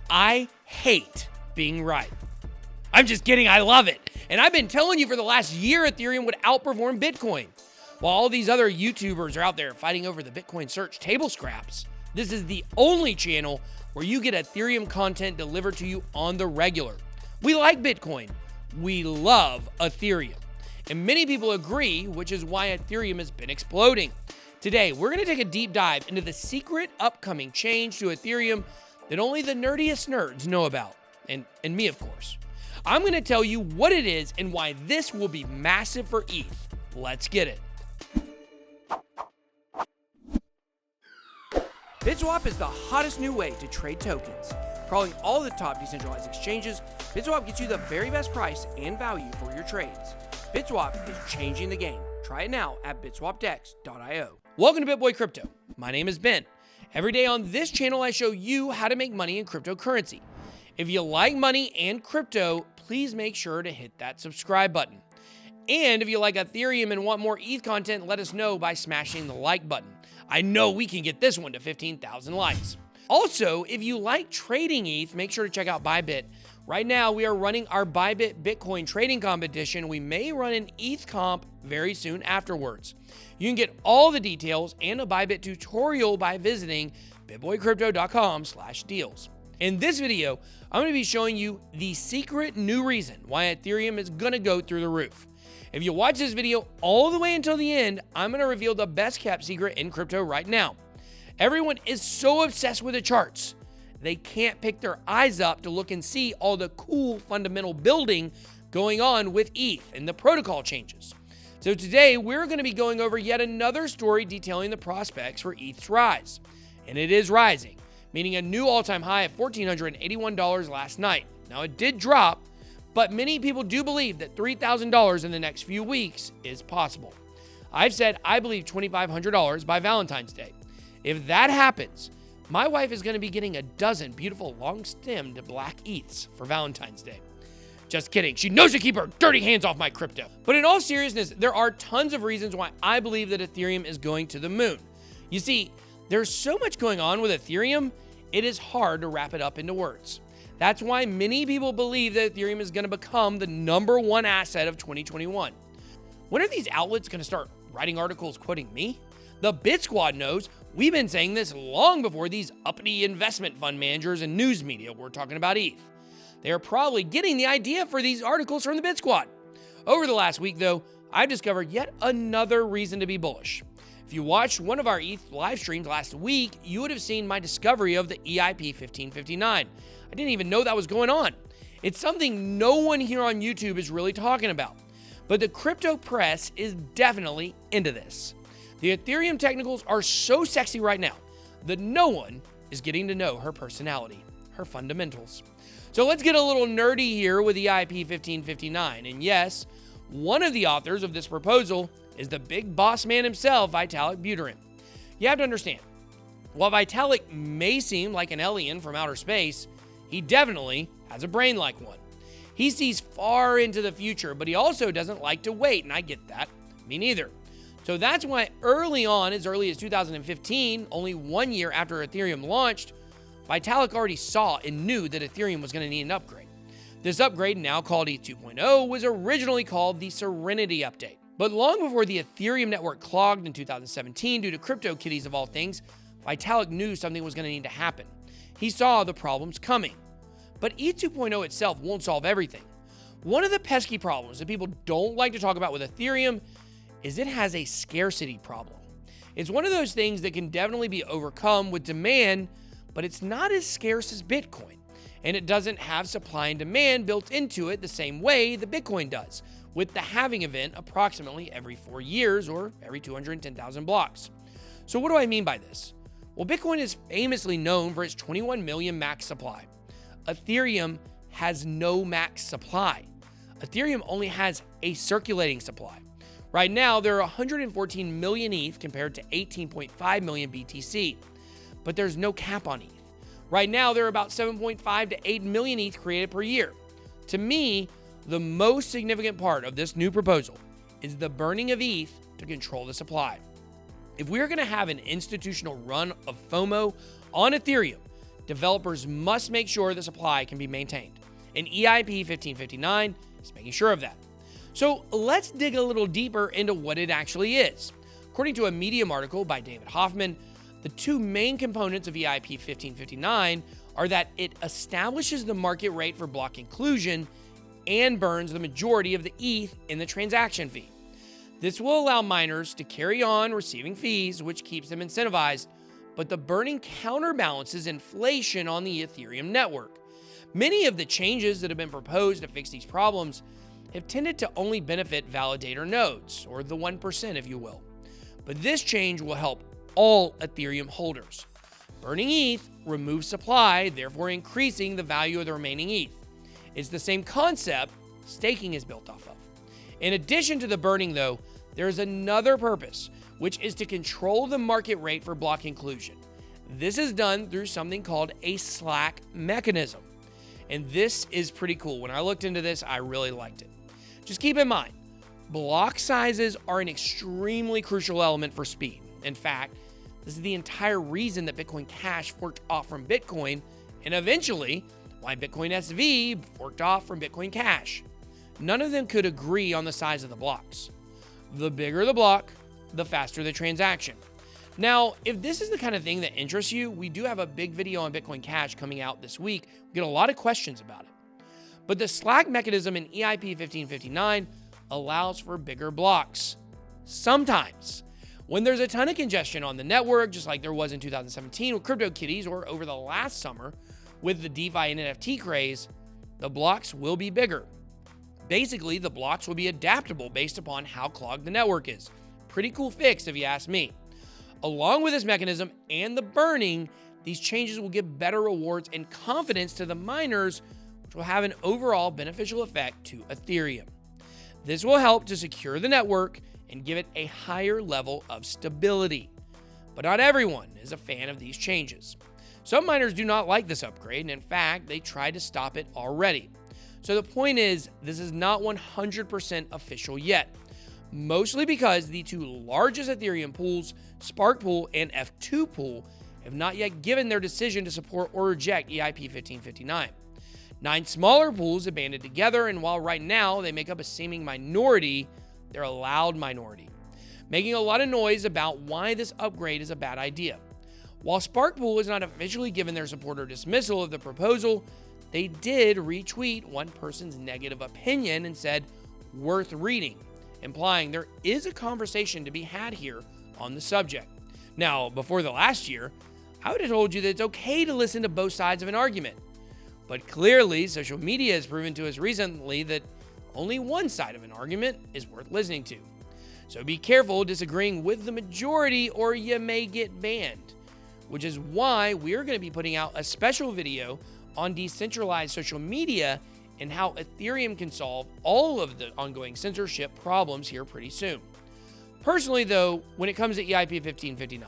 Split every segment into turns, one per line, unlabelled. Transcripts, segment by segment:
I hate being right. I'm just kidding, I love it. And I've been telling you for the last year Ethereum would outperform Bitcoin. While all these other YouTubers are out there fighting over the Bitcoin search table scraps, this is the only channel where you get Ethereum content delivered to you on the regular. We like Bitcoin. We love Ethereum. And many people agree, which is why Ethereum has been exploding. Today, we're going to take a deep dive into the secret upcoming change to Ethereum that only the nerdiest nerds know about. And me, of course. I'm going to tell you what it is and why this will be massive for ETH. Let's get it. BitSwap is the hottest new way to trade tokens. Crawling all the top decentralized exchanges, BitSwap gets you the very best price and value for your trades. BitSwap is changing the game. Try it now at bitswapdex.io. Welcome to BitBoy Crypto. My name is Ben. Every day on this channel, I show you how to make money in cryptocurrency. If you like money and crypto, please make sure to hit that subscribe button. And if you like Ethereum and want more ETH content, let us know by smashing the like button. I know we can get this one to 15,000 likes. Also, if you like trading ETH, make sure to check out Bybit. Right now, we are running our Bybit Bitcoin trading competition. We may run an ETH comp very soon afterwards. You can get all the details and a Bybit tutorial by visiting bitboycrypto.com/deals. In this video, I'm going to be showing you the secret new reason why Ethereum is going to go through the roof. If you watch this video all the way until the end, I'm going to reveal the best kept secret in crypto right now. Everyone is so obsessed with the charts, they can't pick their eyes up to look and see all the cool fundamental building going on with ETH and the protocol changes. So today, we're going to be going over yet another story detailing the prospects for ETH's rise. And it is rising, meaning a new all-time high of $1,481 last night. Now, it did drop, but many people do believe that $3,000 in the next few weeks is possible. I've said I believe $2,500 by Valentine's Day. If that happens, my wife is going to be getting a dozen beautiful long-stemmed black ETHs for Valentine's Day. Just kidding. She knows to keep her dirty hands off my crypto. But in all seriousness, there are tons of reasons why I believe that Ethereum is going to the moon. You see, there's so much going on with Ethereum, it is hard to wrap it up into words. That's why many people believe that Ethereum is going to become the #1 asset of 2021. When are these outlets going to start writing articles quoting me? The Bit Squad knows. We've been saying this long before these uppity investment fund managers and news media were talking about ETH. They are probably getting the idea for these articles from the Bit Squad. Over the last week, though, I've discovered yet another reason to be bullish. If you watched one of our ETH live streams last week, you would have seen my discovery of the EIP1559. I didn't even know that was going on. It's something no one here on YouTube is really talking about. But the crypto press is definitely into this. The Ethereum technicals are so sexy right now that no one is getting to know her personality, her fundamentals. So let's get a little nerdy here with EIP1559. And yes, one of the authors of this proposal is the big boss man himself, Vitalik Buterin. You have to understand, while Vitalik may seem like an alien from outer space, he definitely has a brain like one. He sees far into the future, but he also doesn't like to wait, and I get that. Me neither. So that's why early on, as early as 2015, only 1 year after Ethereum launched, Vitalik already saw and knew that Ethereum was going to need an upgrade. This upgrade, now called ETH 2.0, was originally called the Serenity Update. But long before the Ethereum network clogged in 2017 due to CryptoKitties of all things, Vitalik knew something was going to need to happen. He saw the problems coming. But ETH 2.0 itself won't solve everything. One of the pesky problems that people don't like to talk about with Ethereum is it has a scarcity problem. It's one of those things that can definitely be overcome with demand, but it's not as scarce as Bitcoin. And it doesn't have supply and demand built into it the same way that Bitcoin does, with the halving event approximately every 4 years or every 210,000 blocks. So what do I mean by this? Well, Bitcoin is famously known for its 21 million max supply. Ethereum has no max supply. Ethereum only has a circulating supply. Right now, there are 114 million ETH compared to 18.5 million BTC, but there's no cap on ETH. Right now, there are about 7.5 to 8 million ETH created per year. To me, the most significant part of this new proposal is the burning of ETH to control the supply. If we're going to have an institutional run of FOMO on Ethereum, developers must make sure the supply can be maintained. And EIP1559 is making sure of that. So let's dig a little deeper into what it actually is. According to a Medium article by David Hoffman, the two main components of EIP1559 are that it establishes the market rate for block inclusion and burns the majority of the ETH in the transaction fee. This will allow miners to carry on receiving fees, which keeps them incentivized, but the burning counterbalances inflation on the Ethereum network. Many of the changes that have been proposed to fix these problems have tended to only benefit validator nodes, or the 1% if you will. But this change will help all Ethereum holders. Burning ETH removes supply, therefore increasing the value of the remaining ETH. It's the same concept staking is built off of. In addition to the burning, though, there is another purpose, which is to control the market rate for block inclusion. This is done through something called a slack mechanism. And this is pretty cool. When I looked into this, I really liked it. Just keep in mind, block sizes are an extremely crucial element for speed. In fact, this is the entire reason that Bitcoin Cash forked off from Bitcoin, and eventually why Bitcoin SV forked off from Bitcoin Cash. None of them could agree on the size of the blocks. The bigger the block, the faster the transaction. Now, if this is the kind of thing that interests you, we do have a big video on Bitcoin Cash coming out this week. We get a lot of questions about it. But the slack mechanism in EIP1559 allows for bigger blocks. Sometimes. When there's a ton of congestion on the network, just like there was in 2017 with CryptoKitties or over the last summer with the DeFi and NFT craze, the blocks will be bigger. Basically, the blocks will be adaptable based upon how clogged the network is. Pretty cool fix if you ask me. Along with this mechanism and the burning, these changes will give better rewards and confidence to the miners, which will have an overall beneficial effect to Ethereum. This will help to secure the network and give it a higher level of stability. But not everyone is a fan of these changes. Some miners do not like this upgrade, and in fact, they tried to stop it already. So the point is, this is not 100% official yet, mostly because the two largest Ethereum pools, Spark Pool and F2 Pool, have not yet given their decision to support or reject EIP1559. 9 smaller pools have banded together, and while right now they make up a seeming minority, they're a loud minority, making a lot of noise about why this upgrade is a bad idea. While Spark Pool has not officially given their support or dismissal of the proposal, they did retweet one person's negative opinion and said, "worth reading," implying there is a conversation to be had here on the subject. Now, before the last year, I would have told you that it's okay to listen to both sides of an argument. But clearly, social media has proven to us recently that only one side of an argument is worth listening to. So be careful disagreeing with the majority or you may get banned, which is why we're going to be putting out a special video on decentralized social media and how Ethereum can solve all of the ongoing censorship problems here pretty soon. Personally, though, when it comes to EIP1559,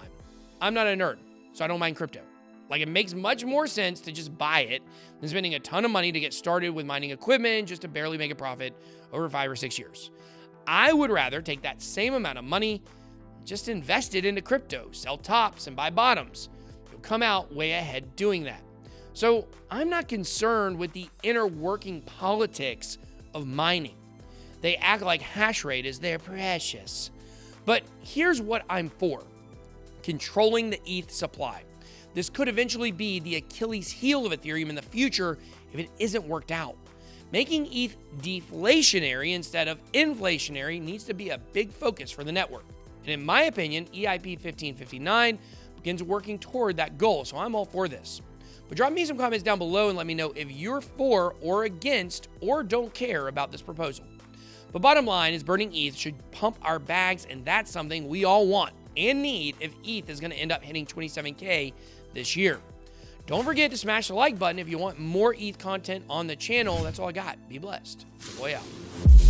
I'm not a nerd, so I don't mind crypto. Like, it makes much more sense to just buy it than spending a ton of money to get started with mining equipment just to barely make a profit over 5 or 6 years. I would rather take that same amount of money, just invest it into crypto, sell tops and buy bottoms. You'll come out way ahead doing that. So I'm not concerned with the inner working politics of mining. They act like hash rate is their precious. But here's what I'm for: controlling the ETH supply. This could eventually be the Achilles heel of Ethereum in the future if it isn't worked out. Making ETH deflationary instead of inflationary needs to be a big focus for the network. And in my opinion, EIP1559 begins working toward that goal, so I'm all for this. But drop me some comments down below and let me know if you're for or against or don't care about this proposal. But bottom line is, burning ETH should pump our bags, and that's something we all want and need if ETH is going to end up hitting 27K this year. Don't forget to smash the like button if you want more ETH content on the channel. That's all I got. Be blessed. Boy out.